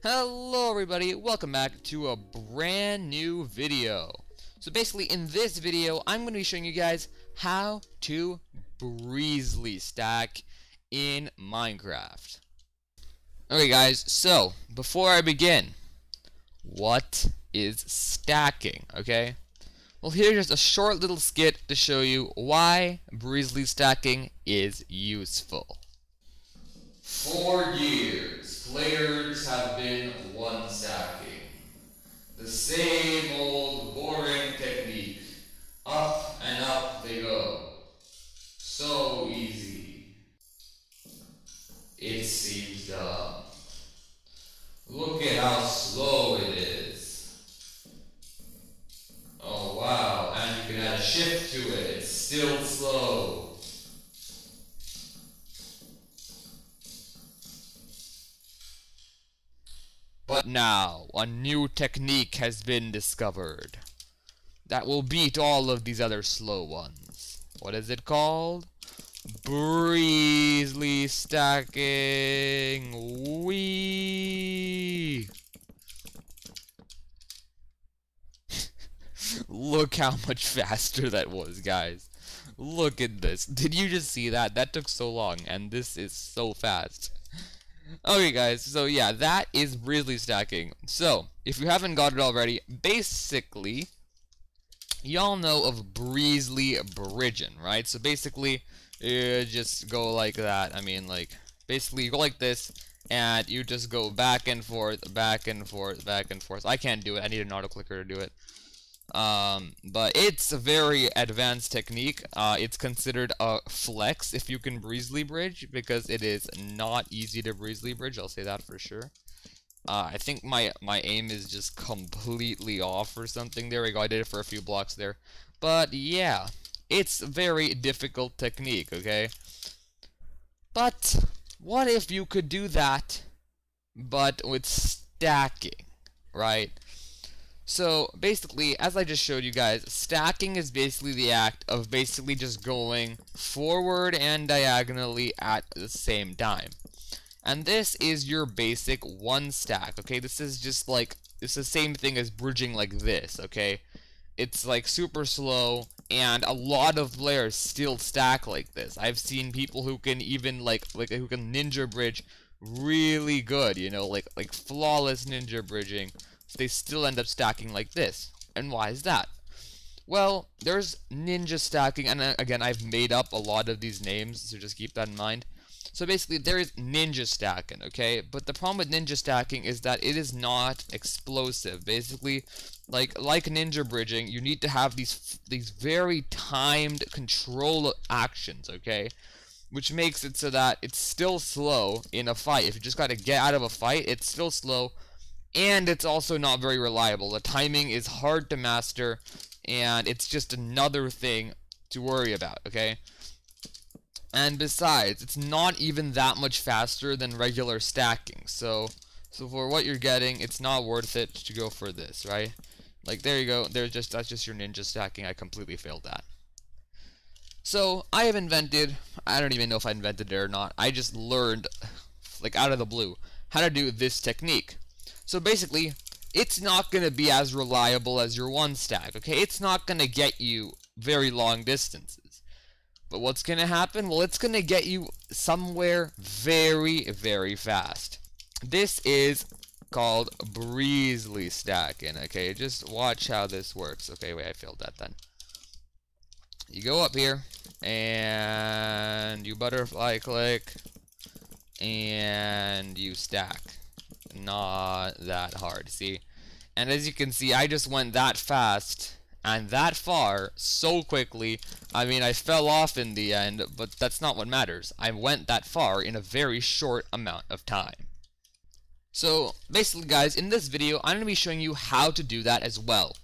Hello everybody, welcome back to a brand new video. So basically in this video I'm going to be showing you guys how to breezily stack in Minecraft. Okay guys, so before I begin, what is stacking, okay? Well, here's just a short little skit to show you why breezily stacking is useful. For years, players have been one stacking. The same old boring technique. Up and up they go. So easy. It seems dumb. Look at how slow it is. Oh wow, and you can add a shift to it. It's still slow. But now, a new technique has been discovered that will beat all of these other slow ones. What is it called? Breezily stacking. Whee! Look how much faster that was, guys. Look at this. Did you just see that? That took so long, and this is so fast. Okay guys, so yeah, that is breezily stacking. So, if you haven't got it already, basically, y'all know of breezily bridging, right? So basically, you just go like that. I mean, like, basically you go like this, and you just go back and forth, back and forth, back and forth. I can't do it, I need an AUTOCLICKER to do it. But it's a very advanced technique. It's considered a flex if you can breezily bridge, because it is not easy to breezily bridge, I'll say that for sure. I think my aim is just completely off or something. There we go, I did it for a few blocks there. But yeah, it's a very difficult technique, okay? But what if you could do that, but with stacking, right? So basically, as I just showed you guys, stacking is basically the act of basically just going forward and diagonally at the same time. And this is your basic one stack, okay? This is just like, it's the same thing as bridging like this, okay? It's like super slow, and a lot of players still stack like this. I've seen people who can even like who can ninja bridge really good, you know, like flawless ninja bridging. They still end up stacking like this. And why is that? Well, there's ninja stacking, and again, I've made up a lot of these names, so just keep that in mind. So basically, there is ninja stacking, okay? But the problem with ninja stacking is that it is not explosive. Basically, like ninja bridging, you need to have these very timed control actions, okay? Which makes it so that it's still slow in a fight. If you just gotta get out of a fight, it's still slow. And it's also not very reliable. The timing is hard to master, and it's just another thing to worry about, okay? And besides, it's not even that much faster than regular stacking. So for what you're getting, it's not worth it to go for this, right? Like, there you go. That's just your ninja stacking. I completely failed that. So I have invented, I don't even know if I invented it or not. I just learned, like out of the blue, how to do this technique. So basically, it's not going to be as reliable as your one stack, okay? It's not going to get you very long distances. But what's going to happen? Well, it's going to get you somewhere very, very fast. This is called breezily stacking, okay? Just watch how this works. Okay, wait, I failed that then. You go up here, and you butterfly click, and you stack. Not that hard, see? And as you can see, I just went that fast and that far so quickly. I mean, I fell off in the end, but that's not what matters. I went that far in a very short amount of time. So basically, guys, in this video I'm going to be showing you how to do that as well.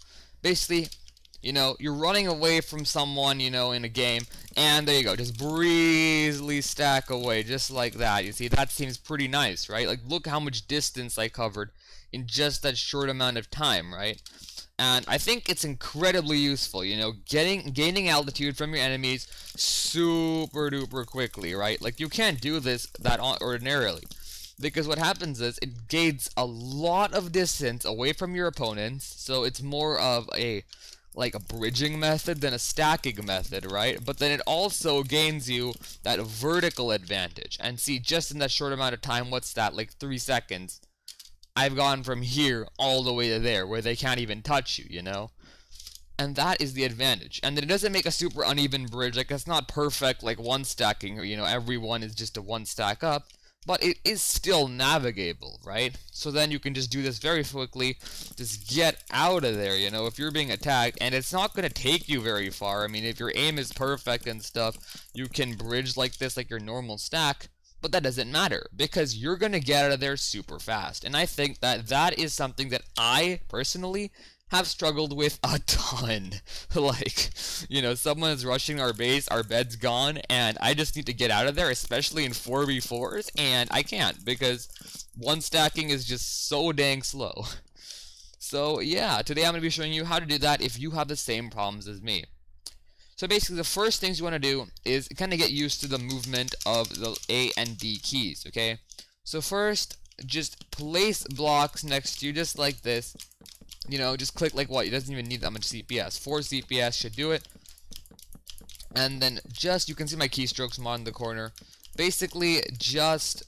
Basically, you know, you're running away from someone, you know, in a game, and there you go, just breezily stack away, just like that. You see, that seems pretty nice, right? Like, look how much distance I covered in just that short amount of time, right? And I think it's incredibly useful, you know, gaining altitude from your enemies super duper quickly, right? Like, you can't do that ordinarily. because what happens is it gains a lot of distance away from your opponents, so it's more of a like a bridging method than a stacking method, right? But then it also gains you that vertical advantage. And see, just in that short amount of time, what's that, like 3 seconds, I've gone from here all the way to there, where they can't even touch you, you know? And that is the advantage. And then it doesn't make a super uneven bridge, like it's not perfect like one stacking, or, you know, every one is just a one stack up. But it is still navigable, right? So then you can just do this very quickly, just get out of there, you know, if you're being attacked, and it's not going to take you very far. I mean, if your aim is perfect and stuff, you can bridge like this, like your normal stack, but that doesn't matter, because you're going to get out of there super fast. And I think that that is something that I, personally, have struggled with a ton. Like, you know, someone is rushing our base, our bed's gone, and I just need to get out of there, especially in 4v4s, and I can't, because one stacking is just so dang slow. So yeah, today I'm going to be showing you how to do that if you have the same problems as me. So basically, the first things you want to do is kind of get used to the movement of the A and D keys, okay? So first, just place blocks next to you, just like this. You know, just click like what? It doesn't even need that much CPS. 4 CPS should do it. And then just, you can see my keystrokes mod in the corner. Basically, just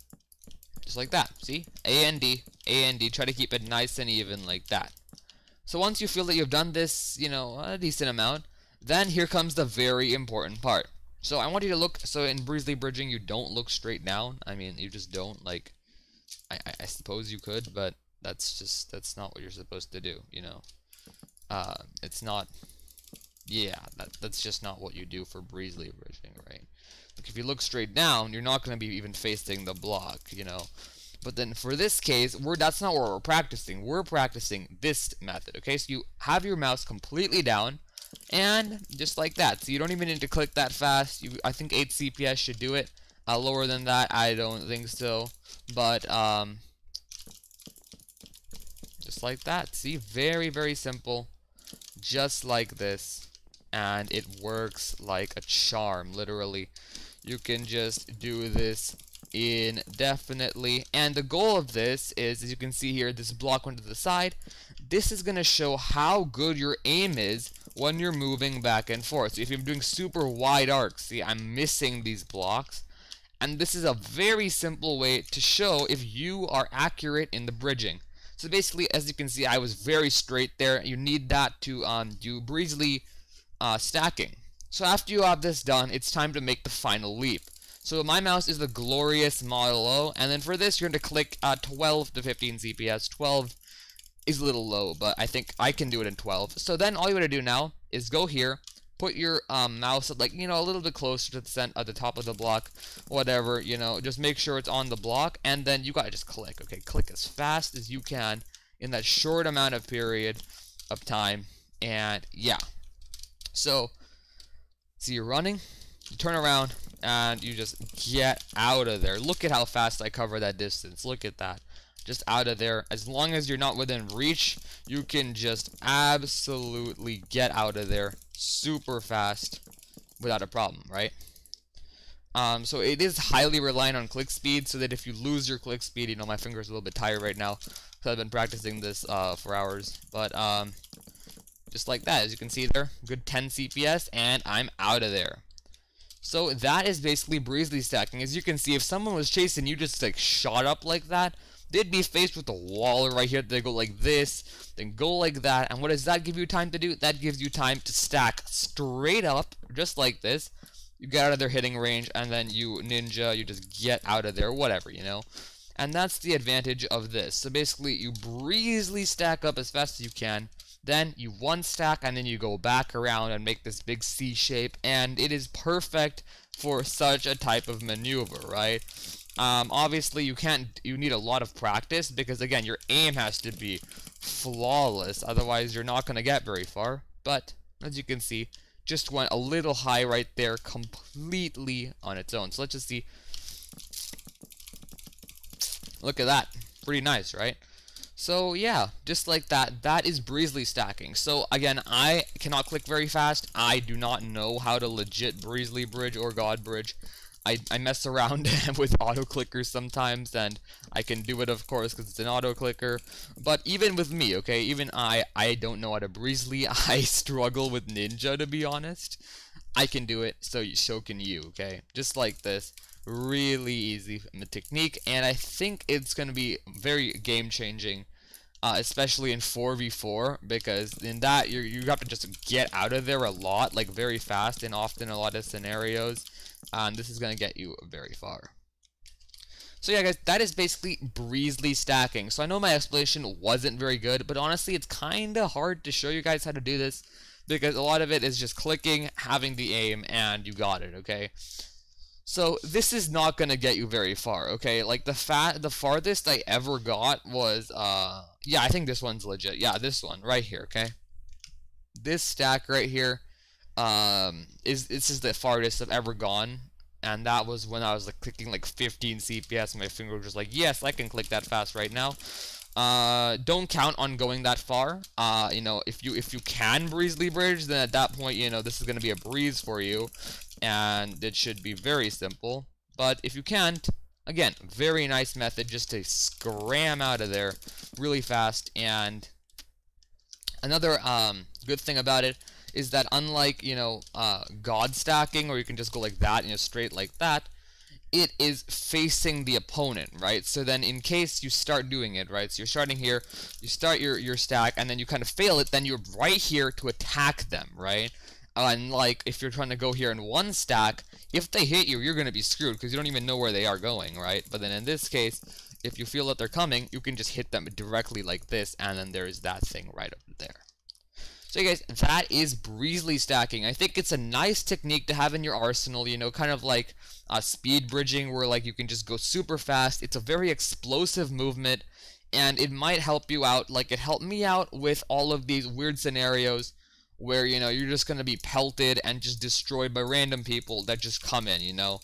like that. See? A and D, A and D. Try to keep it nice and even like that. So once you feel that you've done this, you know, a decent amount, then here comes the very important part. So I want you to look, so in Breezily bridging, you don't look straight down. I mean, you just don't, like, I suppose you could, but that's not what you're supposed to do, you know. It's not, yeah, that's just not what you do for Breezily bridging, right? Like, if you look straight down, you're not going to be even facing the block, you know. But then for this case, that's not what we're practicing. We're practicing this method, okay? So you have your mouse completely down, and just like that. So you don't even need to click that fast. I think 8 CPS should do it. Lower than that, I don't think so. But, just like that. See, very, very simple. Just like this. And it works like a charm, literally. You can just do this indefinitely. And the goal of this is, as you can see here, this block went to the side. This is going to show how good your aim is when you're moving back and forth. So if you're doing super wide arcs, see, I'm missing these blocks. And this is a very simple way to show if you are accurate in the bridging. So basically, as you can see, I was very straight there. You need that to do Breezily stacking. So after you have this done, it's time to make the final leap. So my mouse is the glorious Model O, and then for this, you're going to click 12 to 15 CPS. 12 is a little low, but I think I can do it in 12. So then all you want to do now is go here, put your mouse like, you know, a little bit closer to the at the top of the block, whatever, you know, just make sure it's on the block, and then you gotta just click, okay? Click as fast as you can in that short amount of period of time, and yeah. So, see, you're running, you turn around, and you just get out of there. Look at how fast I cover that distance. Look at that. Just out of there. As long as you're not within reach, you can just absolutely get out of there super fast without a problem, right? So it is highly reliant on click speed, so that if you lose your click speed, you know, my finger's a little bit tired right now, because I've been practicing this for hours, but just like that, as you can see there, good 10 CPS, and I'm out of there. So that is basically Breezily stacking. As you can see, if someone was chasing you, just like shot up like that, they'd be faced with a wall right here. They go like this, then go like that, and what does that give you time to do? That gives you time to stack straight up, just like this. You get out of their hitting range, and then you ninja, you just get out of there, whatever, you know. And that's the advantage of this. So basically, you breezily stack up as fast as you can, then you one stack, and then you go back around and make this big C shape, and it is perfect for such a type of maneuver, right? Obviously, you need a lot of practice, because again, your aim has to be flawless, otherwise you're not going to get very far. But as you can see, just went a little high right there, completely on its own. So let's just see. Look at that, pretty nice, right? So yeah, just like that, that is Breezily stacking. So again, I cannot click very fast. I do not know how to legit Breezily bridge or God bridge. I mess around with auto clickers sometimes, and I can do it, of course, because it's an auto clicker. But even with me, okay, even I don't know how to Breezily. I struggle with Ninja, to be honest. I can do it, so can you, okay? Just like this. Really easy technique, and I think it's going to be very game-changing, especially in 4v4, because in that you have to just get out of there a lot, like very fast, and often a lot of scenarios, and this is going to get you very far. So yeah, guys, that is basically Breezily stacking. So I know my explanation wasn't very good, but honestly, it's kind of hard to show you guys how to do this, because a lot of it is just clicking, having the aim, and you got it, okay? So this is not gonna get you very far, okay? Like the farthest I ever got was yeah, I think this one's legit. Yeah, this one right here, okay? This stack right here this is the farthest I've ever gone, and that was when I was like clicking like 15 CPS, and my finger was just like, yes, I can click that fast right now. Don't count on going that far. You know, if you can Breezily bridge, then at that point, you know, this is gonna be a breeze for you, and it should be very simple. But if you can't, again, very nice method just to scram out of there really fast. And another good thing about it is that unlike, you know, God stacking, or you can just go like that, you know, straight like that, it is facing the opponent, right? So then in case you start doing it, right, so you're starting here, you start your stack, and then you kind of fail it, then you're right here to attack them, right? And like, if you're trying to go here in one stack, if they hit you, you're going to be screwed, because you don't even know where they are going, right? But then in this case, if you feel that they're coming, you can just hit them directly like this, and then there's that thing right up there. So you guys, that is Breezily stacking. I think it's a nice technique to have in your arsenal, you know, kind of like speed bridging, where like you can just go super fast. It's a very explosive movement, and it might help you out, like it helped me out with all of these weird scenarios where, you know, you're just going to be pelted and just destroyed by random people that just come in, you know.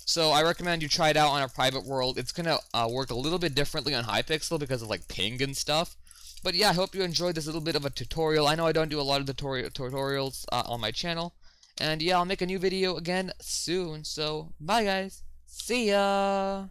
So I recommend you try it out on a private world. It's going to work a little bit differently on Hypixel because of like ping and stuff. But yeah, I hope you enjoyed this little bit of a tutorial. I know I don't do a lot of tutorials on my channel. And yeah, I'll make a new video again soon. So, bye guys. See ya!